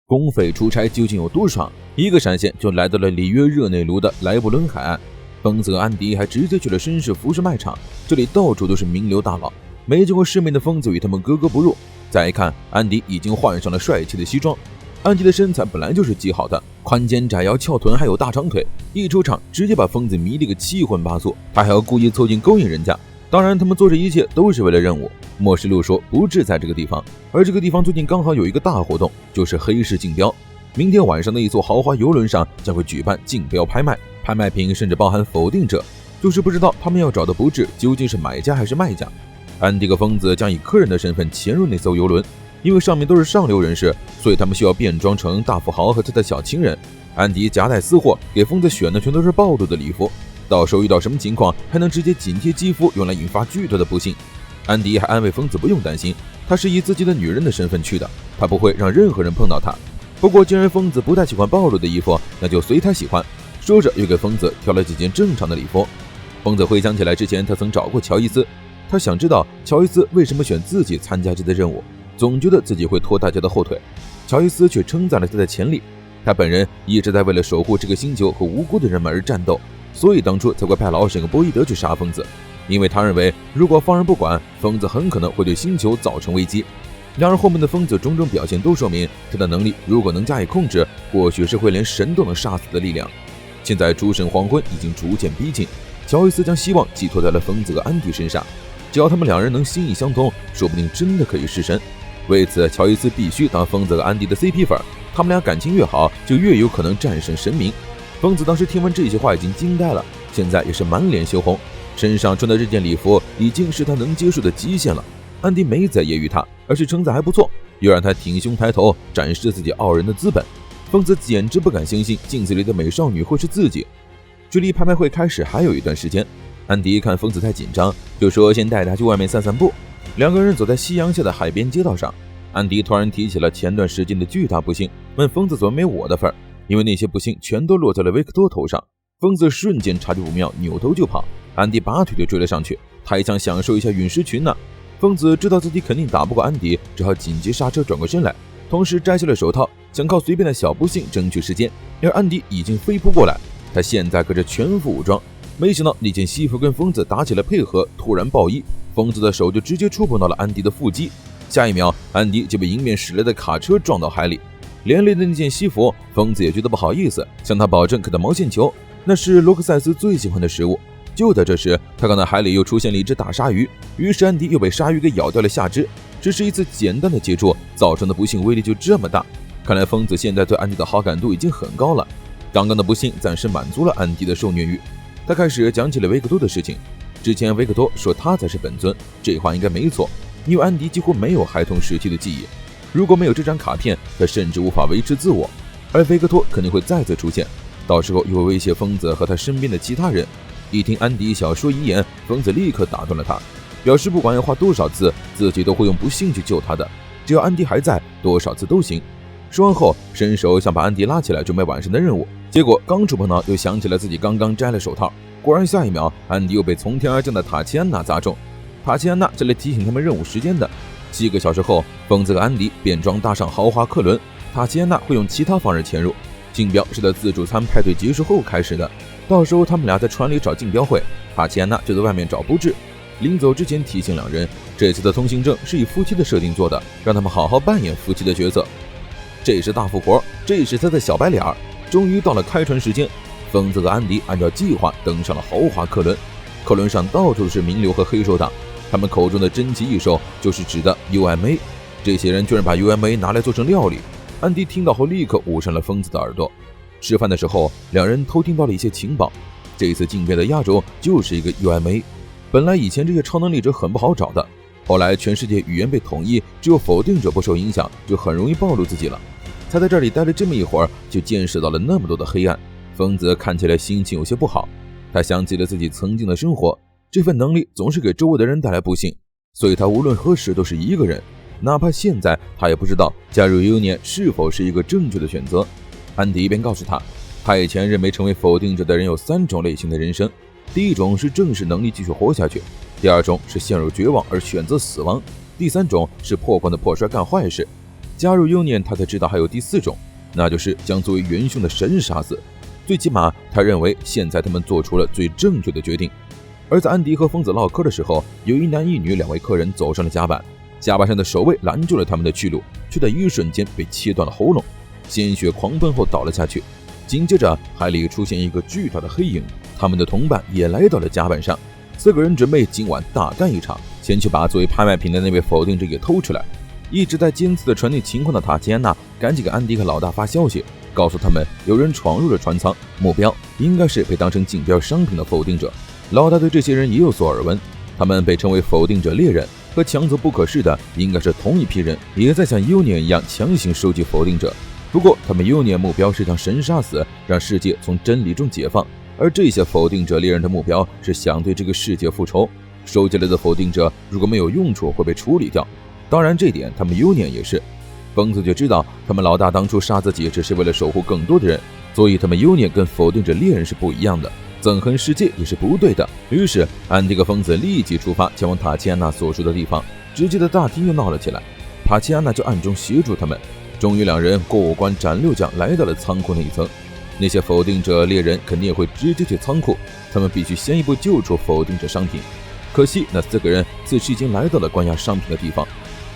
公费出差究竟有多爽？一个闪现就来到了里约热内卢的莱布伦海岸。疯子和安迪还直接去了绅士服饰卖场，这里到处都是名流大佬，没见过世面的疯子与他们格格不入。再一看，安迪已经换上了帅气的西装。安迪的身材本来就是极好的，宽肩窄腰翘臀还有大长腿，一出场直接把疯子迷了个七荤八素，他还要故意凑近勾引人家。当然他们做这一切都是为了任务。末世录说不置在这个地方，而这个地方最近刚好有一个大活动，就是黑市竞标。明天晚上的一艘豪华游轮上将会举办竞标拍卖，拍卖品甚至包含否定者，就是不知道他们要找的不治究竟是买家还是卖家。安迪和疯子将以客人的身份潜入那艘游轮，因为上面都是上流人士，所以他们需要变装成大富豪和他的小情人。安迪夹带私货，给疯子选的全都是暴露的礼服，到时候遇到什么情况还能直接紧贴肌肤，用来引发巨大的不幸。安迪还安慰疯子不用担心，他是以自己的女人的身份去的，他不会让任何人碰到他。不过既然疯子不太喜欢暴露的衣服，那就随他喜欢。说着又给疯子挑了几件正常的礼服。疯子回想起来之前他曾找过乔伊斯，他想知道乔伊斯为什么选自己参加这次任务，总觉得自己会拖大家的后腿。乔伊斯却称赞了他的潜力，他本人一直在为了守护这个星球和无辜的人们而战斗，所以当初才会派老沈波伊德去杀疯子，因为他认为如果放任不管，疯子很可能会对星球造成危机。然而后面的疯子种种表现都说明，他的能力如果能加以控制，或许是会连神都能杀死的力量。现在诸神黄昏已经逐渐逼近，乔伊斯将希望寄托在了疯子和安迪身上，只要他们两人能心意相通，说不定真的可以弑神。为此乔伊斯必须当疯子和安迪的 CP 粉，他们俩感情越好，就越有可能战胜神明。疯子当时听完这些话已经惊呆了，现在也是满脸羞红，身上穿的这件礼服已经是他能接受的极限了。安迪没再揶揄他，而是称赞还不错，又让他挺胸抬头，展示自己傲人的资本。疯子简直不敢相信镜子里的美少女会是自己。距离拍卖会开始还有一段时间，安迪看疯子太紧张，就说先带他去外面散散步。两个人走在夕阳下的海边街道上，安迪突然提起了前段时间的巨大不幸，问疯子怎么没我的份，因为那些不幸全都落在了维克多头上。疯子瞬间察觉不妙，扭头就跑，安迪拔腿就追了上去，他也想享受一下陨石群呢。疯子知道自己肯定打不过安迪，只好紧急刹车转过身来，同时摘下了手套，想靠随便的小不幸争取时间。而安迪已经飞扑过来，他现在可是全副武装，没想到那件西服跟疯子打起了配合，突然爆衣，疯子的手就直接触碰到了安迪的腹肌，下一秒安迪就被迎面驶来的卡车撞到海里。连累的那件西服，疯子也觉得不好意思，向他保证给他毛线球，那是罗克塞斯最喜欢的食物。就在这时，他看到海里又出现了一只大鲨鱼，于是安迪又被鲨鱼给咬掉了下肢。只是一次简单的接触造成的不幸威力就这么大，看来疯子现在对安迪的好感度已经很高了。刚刚的不幸暂时满足了安迪的受虐欲，他开始讲起了维克多的事情。之前维克多说他才是本尊，这话应该没错，因为安迪几乎没有孩童时期的记忆，如果没有这张卡片，他甚至无法维持自我，而维克多肯定会再次出现，到时候又会威胁疯子和他身边的其他人。一听安迪小说遗言，疯子立刻打断了他，表示不管要花多少次，自己都会用不幸去救他的，只要安迪还在，多少次都行。说完后，伸手想把安迪拉起来准备晚上的任务，结果刚触碰到，又想起了自己刚刚摘了手套，果然下一秒，安迪又被从天而降的塔奇安娜砸中。塔奇安娜是来提醒他们任务时间的。7个小时后，疯子和安迪变装搭上豪华客轮，塔奇安娜会用其他方式潜入。竞标是在自助餐派对结束后开始的，到时候他们俩在船里找竞标会，塔奇安娜就在外面找布置。临走之前提醒两人，这次的通行证是以夫妻的设定做的，让他们好好扮演夫妻的角色。这是大富婆，这是他的小白脸儿。终于到了开船时间，疯子和安迪按照计划登上了豪华客轮，客轮上到处是名流和黑手党，他们口中的珍奇异兽就是指的 UMA， 这些人居然把 UMA 拿来做成料理。安迪听到后立刻捂上了疯子的耳朵。吃饭的时候，两人偷听到了一些情报，这次竞标的压轴就是一个 UMA。 本来以前这些超能力者很不好找的，后来全世界语言被统一，只有否定者不受影响，就很容易暴露自己了。他在这里待了这么一会儿，就见识到了那么多的黑暗。疯子看起来心情有些不好，他想起了自己曾经的生活，这份能力总是给周围的人带来不幸，所以他无论何时都是一个人，哪怕现在他也不知道加入 Union 是否是一个正确的选择。安迪便告诉他，他以前认为成为否定者的人有3种类型的人生，第一种是正视能力继续活下去，第二种是陷入绝望而选择死亡，第三种是破罐子破摔干坏事。加入幽念，他才知道还有第4种，那就是将作为元凶的神杀死。最起码他认为现在他们做出了最正确的决定。而在安迪和疯子唠嗑的时候，有一男一女2位客人走上了甲板，甲板上的守卫拦住了他们的去路，却在一瞬间被切断了喉咙，鲜血狂奔后倒了下去。紧接着海里出现一个巨大的黑影，他们的同伴也来到了甲板上，4个人准备今晚大干一场，前去把作为拍卖品的那位否定者给偷出来。一直在监测的传递情况的塔吉安娜赶紧给安迪和老大发消息，告诉他们有人闯入了船舱，目标应该是被当成竞标商品的否定者。老大对这些人也有所耳闻，他们被称为否定者猎人，和抢走不可视的应该是同一批人，也在像幽念一样强行收集否定者。不过他们幽念目标是将神杀死，让世界从真理中解放，而这些否定者猎人的目标是想对这个世界复仇。收集来的否定者如果没有用处会被处理掉，当然这点他们幽念也是。疯子就知道他们老大当初杀自己只是为了守护更多的人，所以他们幽念跟否定者猎人是不一样的，憎恨世界也是不对的。于是安迪和疯子立即出发前往塔奇安娜所住的地方，直接在大厅又闹了起来。塔奇安娜就暗中协助他们，终于2人过5关斩6将来到了仓库那一层。那些否定者猎人肯定也会直接去仓库，他们必须先一步救出否定者商品。可惜那4个人此时已经来到了关押商品的地方。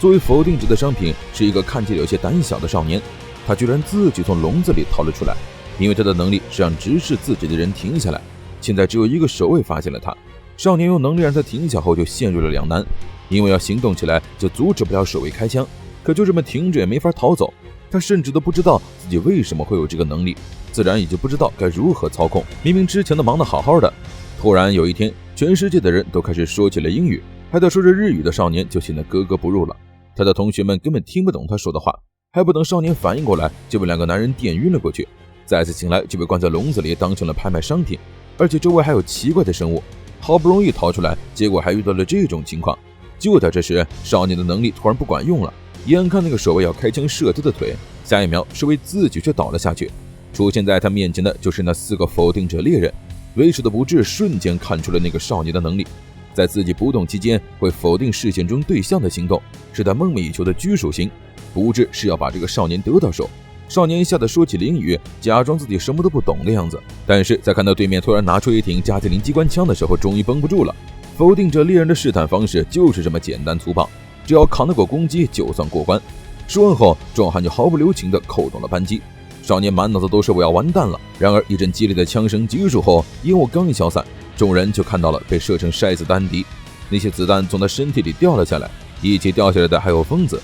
作为否定者的商品是一个看起来有些胆小的少年，他居然自己从笼子里逃了出来，因为他的能力是让直视自己的人停下来。现在只有一个守卫发现了他，少年用能力让他停下后就陷入了两难，因为要行动起来就阻止不了守卫开枪，可就这么停着也没法逃走。他甚至都不知道自己为什么会有这个能力，自然也就不知道该如何操控。明明之前都忙得好好的，突然有一天全世界的人都开始说起了英语，还在说着日语的少年就显得格格不入了。他的同学们根本听不懂他说的话，还不等少年反应过来就被2个男人电晕了过去，再次醒来就被关在笼子里当成了拍卖商品，而且周围还有奇怪的生物。好不容易逃出来，结果还遇到了这种情况。就在这时，少年的能力突然不管用了，眼看那个守卫要开枪射他的腿，下一秒守卫自己却倒了下去。出现在他面前的就是那4个否定者猎人。为首的不治瞬间看出了那个少年的能力，在自己不动期间会否定视线中对象的行动，是他梦寐以求的拘束型。不治是要把这个少年得到手。少年吓得说起英语，假装自己什么都不懂的样子，但是在看到对面突然拿出一挺加吉林机关枪的时候，终于绷不住了。否定者猎人的试探方式就是这么简单粗暴，只要扛得过攻击就算过关。说完后，壮汉就毫不留情地扣动了扳机。少年满脑子都是我要完蛋了。然而一阵激烈的枪声结束后，烟雾刚一消散，众人就看到了被射成筛子的安迪，那些子弹从他身体里掉了下来，一起掉下来的还有疯子。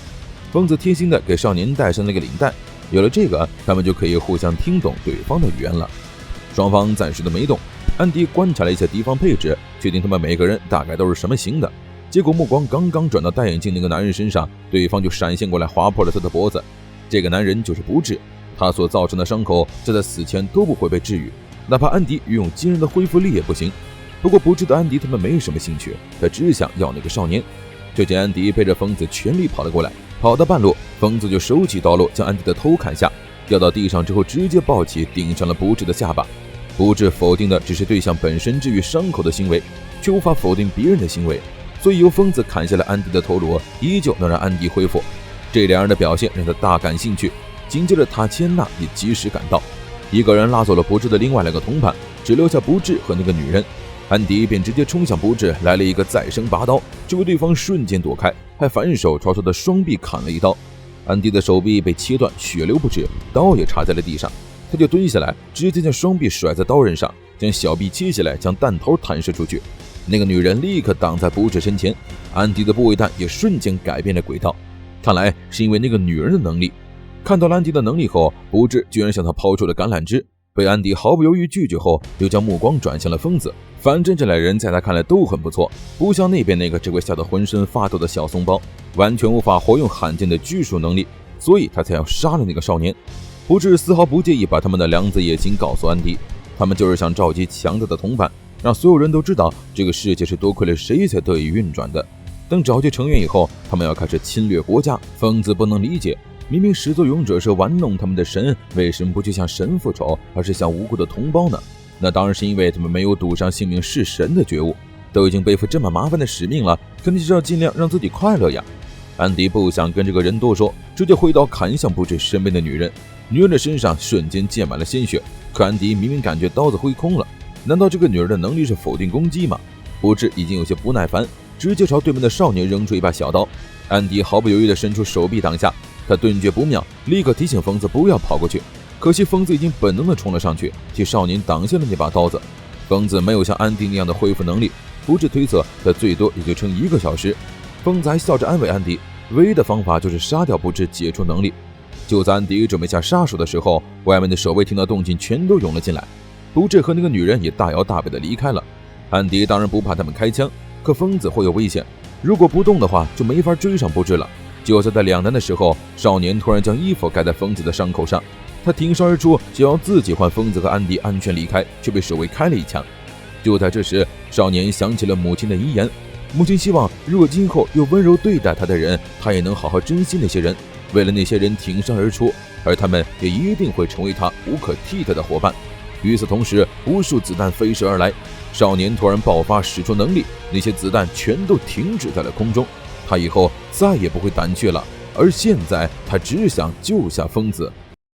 疯子贴心地给少年带上了个领带，有了这个，他们就可以互相听懂对方的语言了。双方暂时都没动，安迪观察了一下敌方配置，确定他们每个人大概都是什么型的。结果目光刚刚转到戴眼镜那个男人身上，对方就闪现过来划破了他的脖子。这个男人就是不治，他所造成的伤口在他死前都不会被治愈，哪怕安迪运用惊人的恢复力也不行。不过不治的安迪他们没什么兴趣，他只想要那个少年。就见安迪背着疯子全力跑了过来，跑到半路，疯子就手起刀落将安迪的头砍下，掉到地上之后直接抱起顶上了不治的下巴。不治否定的只是对象本身治愈伤口的行为，却无法否定别人的行为，所以由疯子砍下了安迪的头颅，依旧能让安迪恢复。这两人的表现让他大感兴趣。紧接着塔千娜也及时赶到，一个人拉走了不治的另外2个同伴，只留下不治和那个女人。安迪便直接冲向不治，来了一个再生拔刀，就被对方瞬间躲开，还反手朝他的双臂砍了一刀。安迪的手臂被切断，血流不止，刀也插在了地上。他就蹲下来，直接将双臂甩在刀刃上，将小臂切下来，将弹头弹射出去。那个女人立刻挡在不治身前，安迪的部位弹也瞬间改变了轨道。看来是因为那个女人的能力。看到安迪的能力后，不治居然向他抛出了橄榄枝，被安迪毫不犹豫拒绝后，又将目光转向了疯子。反正这2人在他看来都很不错，不像那边那个只会吓得浑身发抖的小怂包，完全无法活用罕见的拘束能力，所以他才要杀了那个少年。不治丝毫不介意把他们的良子野心告诉安迪，他们就是想召集强大的同伴，让所有人都知道这个世界是多亏了谁才得以运转的。等召集成员以后，他们要开始侵略国家。疯子不能理解，明明始作俑者是玩弄他们的神，为什么不去向神复仇，而是向无辜的同胞呢？那当然是因为他们没有赌上性命是神的觉悟，都已经背负这么麻烦的使命了，肯定是要尽量让自己快乐呀。安迪不想跟这个人多说，直接挥刀砍向不治身边的女人。女人的身上瞬间溅满了鲜血，可安迪明明感觉刀子挥空了，难道这个女人的能力是否定攻击吗？不治已经有些不耐烦，直接朝对面的少年扔出一把小刀。安迪毫不犹豫地伸出手臂挡下，他顿觉不妙，立刻提醒疯子不要跑过去。可惜疯子已经本能地冲了上去，替少年挡下了那把刀子。疯子没有像安迪那样的恢复能力，不治推测他最多也就撑1个小时。疯子还笑着安慰安迪，唯一的方法就是杀掉不治解除能力。就在安迪准备下杀手的时候，外面的守卫听到动静全都涌了进来，不治和那个女人也大摇大摆地离开了。安迪当然不怕他们开枪，可疯子会有危险，如果不动的话就没法追上不治了。就在两难的时候，少年突然将衣服盖在疯子的伤口上，他挺身而出，就要自己换疯子和安迪安全离开，却被守卫开了一枪。就在这时，少年想起了母亲的遗言，母亲希望如果今后有温柔对待他的人，他也能好好珍惜那些人，为了那些人挺身而出，而他们也一定会成为他无可替代的伙伴。与此同时，无数子弹飞射而来，少年突然爆发使出能力，那些子弹全都停止在了空中。他以后再也不会胆怯了，而现在他只想救下疯子。